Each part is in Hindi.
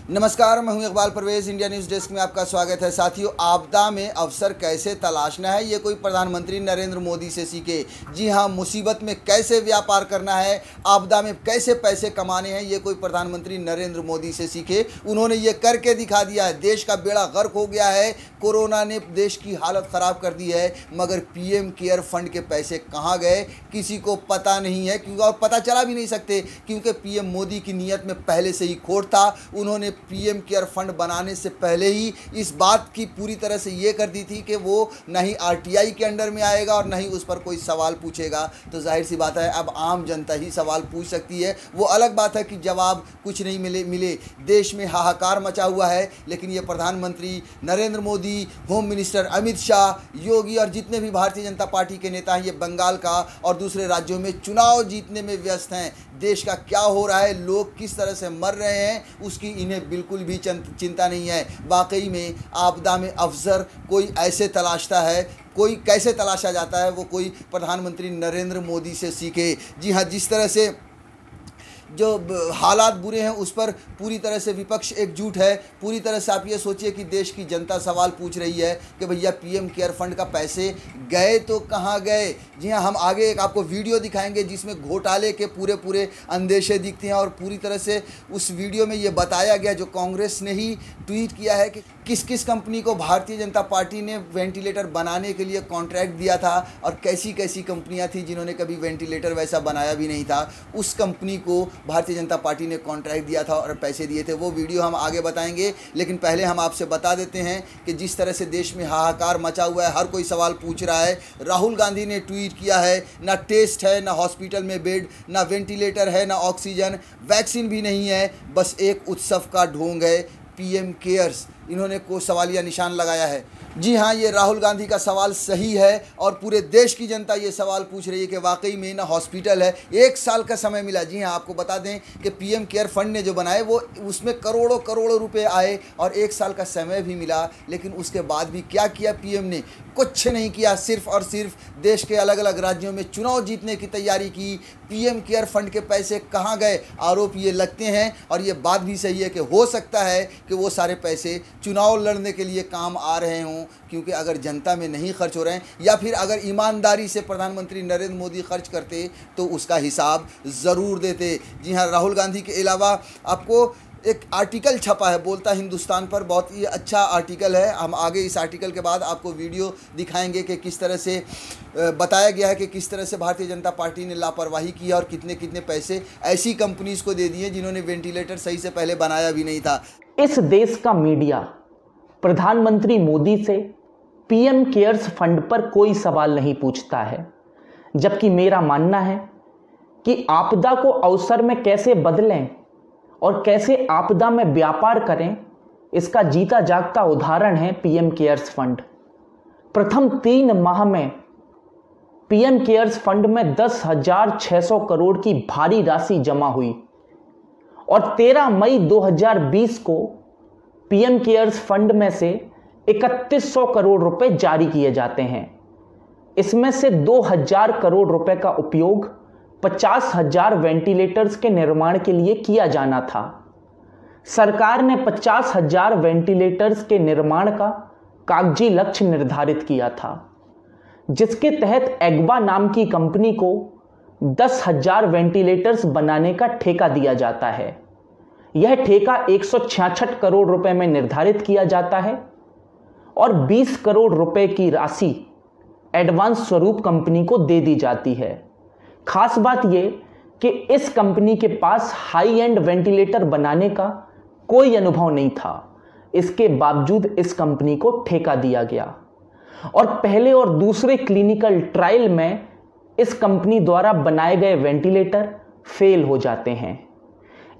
नमस्कार, मैं हूं Iqbal Parvez. India news desk में आपका स्वागत है। साथियों, आपदा में अवसर कैसे तलाशना है ये कोई प्रधानमंत्री नरेंद्र मोदी से सीखे। जी हां, मुसीबत में कैसे व्यापार करना है, आपदा में कैसे पैसे कमाने हैं, ये कोई प्रधानमंत्री नरेंद्र मोदी से सीखे। उन्होंने ये करके दिखा दिया है। देश का बेड़ा गर्क हो गया है, कोरोना ने देश की हालत ख़राब कर दी है, मगर पीएम केयर फंड के पैसे कहाँ गए किसी को पता नहीं है। क्योंकि और पता चला भी नहीं सकते, क्योंकि पीएम मोदी की नीयत में पहले से ही खोट था। उन्होंने पीएम केयर फंड बनाने से पहले ही इस बात की पूरी तरह से ये कर दी थी कि वो न ही आरटीआई के अंडर में आएगा और न ही उस पर कोई सवाल पूछेगा। तो जाहिर सी बात है, अब आम जनता ही सवाल पूछ सकती है। वो अलग बात है कि जवाब कुछ नहीं मिले। देश में हाहाकार मचा हुआ है, लेकिन ये प्रधानमंत्री नरेंद्र मोदी, होम मिनिस्टर अमित शाह, योगी और जितने भी भारतीय जनता पार्टी के नेता हैं, ये बंगाल का और दूसरे राज्यों में चुनाव जीतने में व्यस्त हैं। देश का क्या हो रहा है, लोग किस तरह से मर रहे हैं, उसकी इन्हें बिल्कुल भी चिंता नहीं है। वाकई में आपदा में अवसर कोई ऐसे तलाशता है, कोई कैसे तलाशा जाता है, वो कोई प्रधानमंत्री नरेंद्र मोदी से सीखे। जी हाँ, जिस तरह से जो हालात बुरे हैं उस पर पूरी तरह से विपक्ष एकजुट है। पूरी तरह से आप ये सोचिए कि देश की जनता सवाल पूछ रही है कि भैया पीएम केयर फंड का पैसे गए तो कहाँ गए। जी हाँ, हम आगे एक आपको वीडियो दिखाएंगे जिसमें घोटाले के पूरे अंदेशे दिखते हैं और पूरी तरह से उस वीडियो में ये बताया गया, जो कांग्रेस ने ही ट्वीट किया है, कि किस किस कंपनी को भारतीय जनता पार्टी ने वेंटिलेटर बनाने के लिए कॉन्ट्रैक्ट दिया था और कैसी कैसी कंपनियां थी जिन्होंने कभी वेंटिलेटर वैसा बनाया भी नहीं था। उस कंपनी को भारतीय जनता पार्टी ने कॉन्ट्रैक्ट दिया था और पैसे दिए थे। वो वीडियो हम आगे बताएंगे, लेकिन पहले हम आपसे बता देते हैं कि जिस तरह से देश में हाहाकार मचा हुआ है, हर कोई सवाल पूछ रहा है। राहुल गांधी ने ट्वीट किया है, ना टेस्ट है, ना हॉस्पिटल में बेड, ना वेंटिलेटर है, ना ऑक्सीजन, वैक्सीन भी नहीं है, बस एक उत्सव का ढोंग है पीएम केयर्स। इन्होंने को सवालिया निशान लगाया है। जी हाँ, ये राहुल गांधी का सवाल सही है और पूरे देश की जनता ये सवाल पूछ रही है कि वाकई में ना हॉस्पिटल है। 1 साल का समय मिला। जी हाँ, आपको बता दें कि पीएम केयर फंड ने जो बनाए वो उसमें करोड़ों रुपए आए और 1 साल का समय भी मिला, लेकिन उसके बाद भी क्या किया पीएम ने? कुछ नहीं किया। सिर्फ और सिर्फ देश के अलग अलग राज्यों में चुनाव जीतने की तैयारी की। पीएम केयर फंड के पैसे कहाँ गए? आरोप ये लगते हैं और ये बात भी सही है कि हो सकता है कि वो सारे पैसे चुनाव लड़ने के लिए काम आ रहे हों, क्योंकि अगर जनता में नहीं खर्च हो रहे हैं या फिर अगर ईमानदारी से प्रधानमंत्री नरेंद्र मोदी खर्च करते तो उसका हिसाब ज़रूर देते। जी हाँ, राहुल गांधी के अलावा आपको एक आर्टिकल छपा है बोलता हिंदुस्तान पर, बहुत ही अच्छा आर्टिकल है। हम आगे इस आर्टिकल के बाद आपको वीडियो दिखाएंगे कि किस तरह से बताया गया है कि किस तरह से भारतीय जनता पार्टी ने लापरवाही की और कितने कितने पैसे ऐसी कंपनीज़ को दे दिए जिन्होंने वेंटिलेटर सही से पहले बनाया भी नहीं था। इस देश का मीडिया प्रधानमंत्री मोदी से पीएम केयर्स फंड पर कोई सवाल नहीं पूछता है, जबकि मेरा मानना है कि आपदा को अवसर में कैसे बदलें और कैसे आपदा में व्यापार करें, इसका जीता जागता उदाहरण है पीएम केयर्स फंड। प्रथम 3 माह में पीएम केयर्स फंड में 10,600 करोड़ की भारी राशि जमा हुई और 13 मई 2020 को पीएम केयर्स फंड में से 3100 करोड़ रुपए जारी किए जाते हैं। इसमें से 2000 करोड़ रुपए का उपयोग 50,000 वेंटिलेटर्स के निर्माण के लिए किया जाना था। सरकार ने 50,000 वेंटिलेटर्स के निर्माण का कागजी लक्ष्य निर्धारित किया था, जिसके तहत एग्वा नाम की कंपनी को 10,000 वेंटिलेटर्स बनाने का ठेका दिया जाता है। यह ठेका 166 करोड़ रुपए में निर्धारित किया जाता है और 20 करोड़ रुपए की राशि एडवांस स्वरूप कंपनी को दे दी जाती है। खास बात यह कि इस कंपनी के पास हाई एंड वेंटिलेटर बनाने का कोई अनुभव नहीं था। इसके बावजूद इस कंपनी को ठेका दिया गया और पहले और दूसरे क्लिनिकल ट्रायल में इस कंपनी द्वारा बनाए गए वेंटिलेटर फेल हो जाते हैं।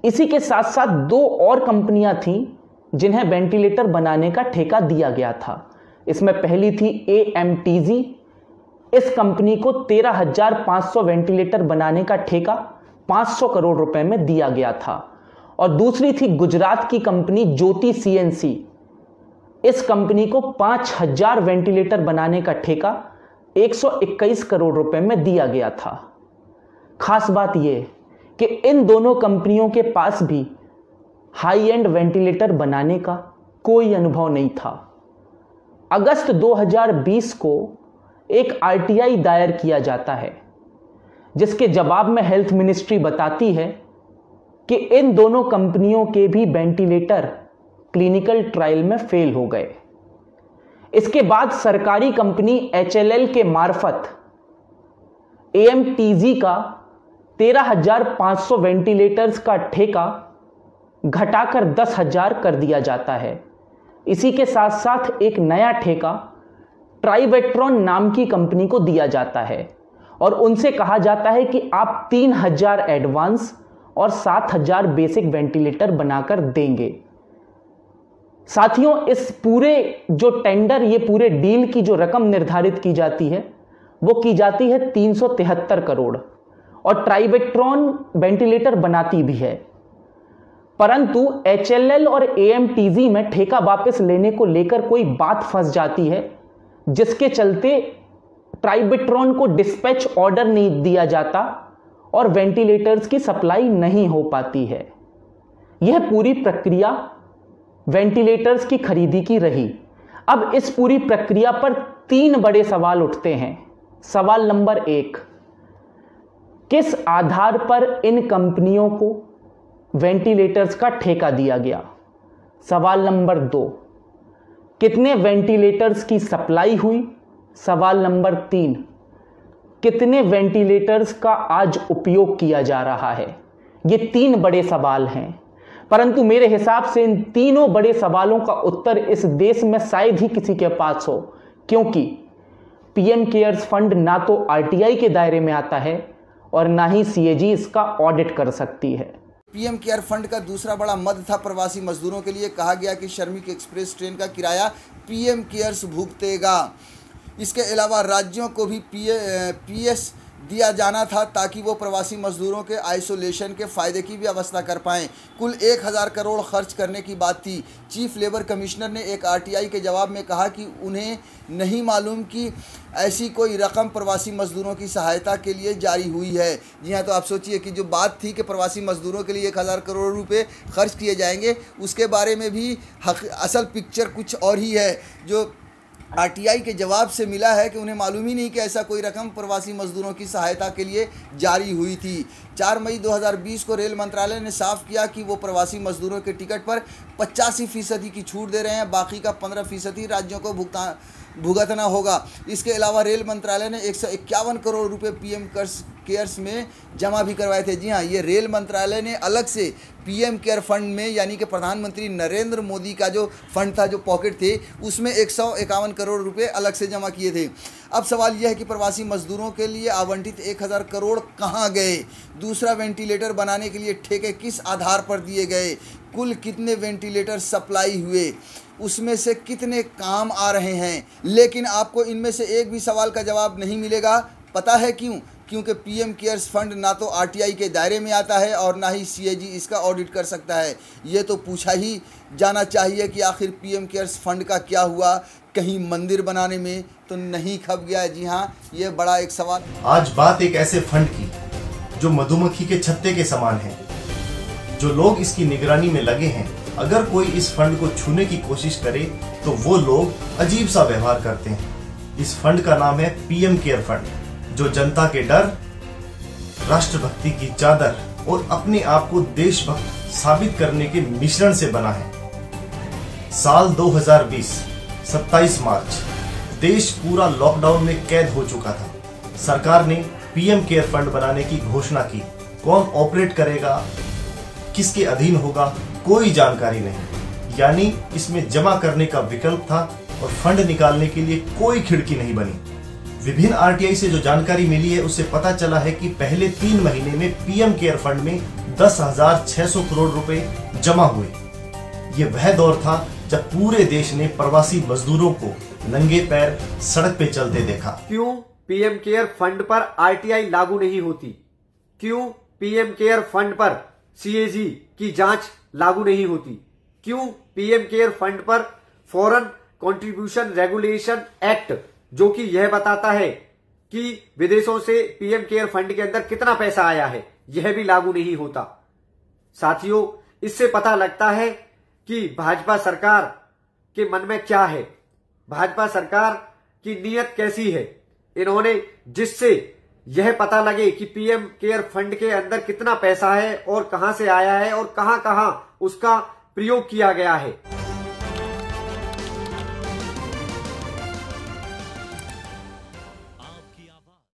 इसी के साथ साथ 2 और कंपनियां थीं जिन्हें वेंटिलेटर बनाने का ठेका दिया गया था। इसमें पहली थी AMTZ। इस कंपनी को 13,500 वेंटिलेटर बनाने का ठेका 500 करोड़ रुपए में दिया गया था और दूसरी थी गुजरात की कंपनी ज्योति CNC। इस कंपनी को 5,000 वेंटिलेटर बनाने का ठेका 121 करोड़ रुपए में दिया गया था। खास बात यह कि इन दोनों कंपनियों के पास भी हाई एंड वेंटिलेटर बनाने का कोई अनुभव नहीं था। अगस्त 2020 को एक आरटीआई दायर किया जाता है, जिसके जवाब में हेल्थ मिनिस्ट्री बताती है कि इन दोनों कंपनियों के भी वेंटिलेटर क्लिनिकल ट्रायल में फेल हो गए। इसके बाद सरकारी कंपनी एचएलएल के मार्फत एएमटीजी का 13,500 वेंटिलेटर्स का ठेका घटाकर 10,000 कर दिया जाता है। इसी के साथ साथ एक नया ठेका ट्राइवेट्रॉन नाम की कंपनी को दिया जाता है और उनसे कहा जाता है कि आप 3,000 एडवांस और 7,000 बेसिक वेंटिलेटर बनाकर देंगे। साथियों, इस पूरे जो टेंडर, ये पूरे डील की जो रकम निर्धारित की जाती है वो की जाती है 373 करोड़ और ट्राइवेट्रॉन वेंटिलेटर बनाती भी है। परंतु एचएलएल और एएमटीजी में ठेका वापस लेने को लेकर कोई बात फंस जाती है, जिसके चलते ट्राइवेट्रॉन को डिस्पैच ऑर्डर नहीं दिया जाता और वेंटिलेटर्स की सप्लाई नहीं हो पाती है। यह पूरी प्रक्रिया वेंटिलेटर्स की खरीदी की रही। अब इस पूरी प्रक्रिया पर 3 बड़े सवाल उठते हैं। सवाल नंबर 1, किस आधार पर इन कंपनियों को वेंटिलेटर्स का ठेका दिया गया? सवाल नंबर 2, कितने वेंटिलेटर्स की सप्लाई हुई? सवाल नंबर 3, कितने वेंटिलेटर्स का आज उपयोग किया जा रहा है? ये 3 बड़े सवाल हैं, परंतु मेरे हिसाब से इन तीनों बड़े सवालों का उत्तर इस देश में शायद ही किसी के पास हो, क्योंकि पीएम केयर्स फंड ना तो आरटीआई के दायरे में आता है और ना ही सीएजी इसका ऑडिट कर सकती है। पीएम केयर फंड का दूसरा बड़ा मद था प्रवासी मजदूरों के लिए। कहा गया कि श्रमिक एक्सप्रेस ट्रेन का किराया पीएम केयर्स भुगतेगा। इसके अलावा राज्यों को भी पीएस दिया जाना था ताकि वो प्रवासी मजदूरों के आइसोलेशन के फ़ायदे की व्यवस्था कर पाएँ। कुल 1,000 करोड़ खर्च करने की बात थी। चीफ लेबर कमिश्नर ने एक आरटीआई के जवाब में कहा कि उन्हें नहीं मालूम कि ऐसी कोई रकम प्रवासी मजदूरों की सहायता के लिए जारी हुई है। जी हाँ, तो आप सोचिए कि जो बात थी कि प्रवासी मजदूरों के लिए 1,000 करोड़ रुपए खर्च किए जाएंगे, उसके बारे में भी असल पिक्चर कुछ और ही है। जो आरटीआई के जवाब से मिला है कि उन्हें मालूम ही नहीं कि ऐसा कोई रकम प्रवासी मजदूरों की सहायता के लिए जारी हुई थी। 4 मई 2020 को रेल मंत्रालय ने साफ किया कि वो प्रवासी मजदूरों के टिकट पर 85% की छूट दे रहे हैं, बाकी का 15% राज्यों को भुगतना होगा। इसके अलावा रेल मंत्रालय ने 151 करोड़ रुपए पीएम केयर्स में जमा भी करवाए थे। जी हाँ, ये रेल मंत्रालय ने अलग से पीएम केयर फंड में, यानी कि प्रधानमंत्री नरेंद्र मोदी का जो फंड था, जो पॉकेट थे, उसमें 151 करोड़ रुपए अलग से जमा किए थे। अब सवाल यह है कि प्रवासी मजदूरों के लिए आवंटित 1,000 करोड़ कहाँ गए? दूसरा वेंटिलेटर बनाने के लिए ठेके किस आधार पर दिए गए? कुल कितने वेंटिलेटर सप्लाई हुए? उसमें से कितने काम आ रहे हैं? लेकिन आपको इनमें से एक भी सवाल का जवाब नहीं मिलेगा। पता है क्यों? क्योंकि पीएम केयर्स फंड ना तो आरटीआई के दायरे में आता है और ना ही सीएजी इसका ऑडिट कर सकता है। ये तो पूछा ही जाना चाहिए कि आखिर पीएम केयर्स फंड का क्या हुआ? कहीं मंदिर बनाने में तो नहीं खप गया? जी हाँ, ये बड़ा एक सवाल। आज बात एक ऐसे फंड की जो मधुमक्खी के छत्ते के समान है। जो लोग इसकी निगरानी में लगे हैं, अगर कोई इस फंड को छूने की कोशिश करे तो वो लोग अजीब सा व्यवहार करते हैं। इस फंड का नाम है पीएम केयर फंड, जो जनता के डर, राष्ट्रभक्ति की चादर और अपने आप को देशभक्त साबित करने के मिश्रण से बना है। साल 2020 27 मार्च देश पूरा लॉकडाउन में कैद हो चुका था। सरकार ने पीएम केयर फंड बनाने की घोषणा की। कौन ऑपरेट करेगा, किसके अधीन होगा, कोई जानकारी नहीं। यानी इसमें जमा करने का विकल्प था और फंड निकालने के लिए कोई खिड़की नहीं बनी। विभिन्न आरटीआई से जो जानकारी मिली है, उससे पता चला है कि पहले 3 महीने में पीएम केयर फंड में 10,600 करोड़ रुपए जमा हुए। ये वह दौर था जब पूरे देश ने प्रवासी मजदूरों को नंगे पैर सड़क पे चलते देखा। क्यों पीएम केयर फंड पर आरटीआई लागू नहीं होती? क्यों पीएम केयर फंड पर सीएजी की जांच लागू नहीं होती? क्यों पीएम केयर फंड पर फॉरेन कंट्रीब्यूशन रेगुलेशन एक्ट, जो कि यह बताता है कि विदेशों से पीएम केयर फंड के अंदर कितना पैसा आया है, यह भी लागू नहीं होता? साथियों, इससे पता लगता है कि भाजपा सरकार के मन में क्या है, भाजपा सरकार की नीयत कैसी है। इन्होंने जिससे यह पता लगे कि पीएम केयर फंड के अंदर कितना पैसा है और कहां से आया है और कहां कहां उसका प्रयोग किया गया है।